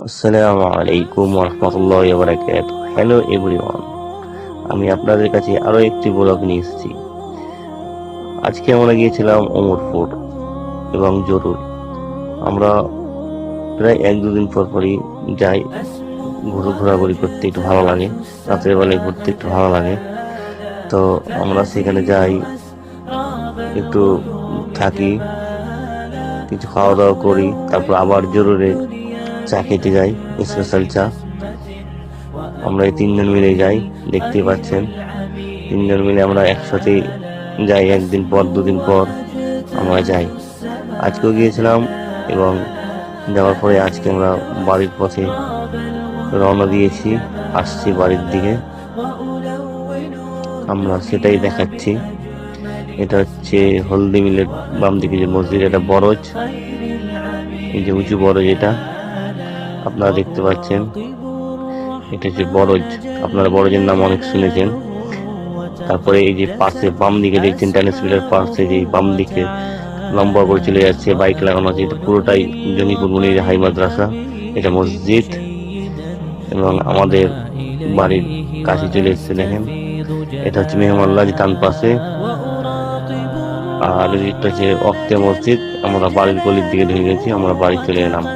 আসসালামু আলাইকুম ওরহমতুল্লাহি ওয়া বারাকাতুহু। হ্যালো এভরিওয়ান, আমি আপনাদের কাছে আরো একটি ব্লগ নিয়ে এসেছি। আজকে আমরা গিয়েছিলাম ওমরপুর এবং জরুর। আমরা প্রায় 1-2 দিন পর পরই যাই, ঘোরাঘুরি করতে একটু ভালো লাগে, রাতের বেলায় ঘুরতে একটু ভালো লাগে। তো আমরা সেখানে যাই, একটু থাকি, কিছু খাওয়া দাওয়া করি, তারপর আবার জরুরে চা খেতে যাই, স্পেশাল চা। আমরা এই 3 জন মিলে যাই, দেখতেই পাচ্ছেন। 3 জন মিলে আমরা একসাথে যাই, 1 দিন পর 2 দিন পর আমরা যাই। আজকেও গিয়েছিলাম এবং যাওয়ার পরে আজকে আমরা বাড়ির পথে রওনা দিয়েছি, আসছি বাড়ির দিকে। আমরা সেটাই দেখাচ্ছি। এটা হচ্ছে হলদি মিলের বাম দিকে যে মসজিদ, এটা বরজ, এই যে উঁচু বরজ, এটা আপনারা দেখতে পাচ্ছেন। এটা হচ্ছে বরজ, আপনারা বরজের নাম অনেক শুনেছেন। তারপরে এই যে পাশে বাম দিকে দেখছেন, ট্যানিসফিল্ডের পাশে যে বাম দিকে লম্বা করে চলে যাচ্ছে, বাইক লাগানো আছে, এটা পুরোটাই জঙ্গিপুর মুনির হাই মাদ্রাসা, এটা মসজিদ। এবং আমাদের বাড়ির কাছে চলে এসেছে, দেখেন এটা হচ্ছে মেহমাল্লাহ ডান পাশে, আর এটা হচ্ছে অক্তে মসজিদ। আমরা বাড়ির গলির দিকে ঢুকে গেছি, আমরা বাড়ি চলে এলাম।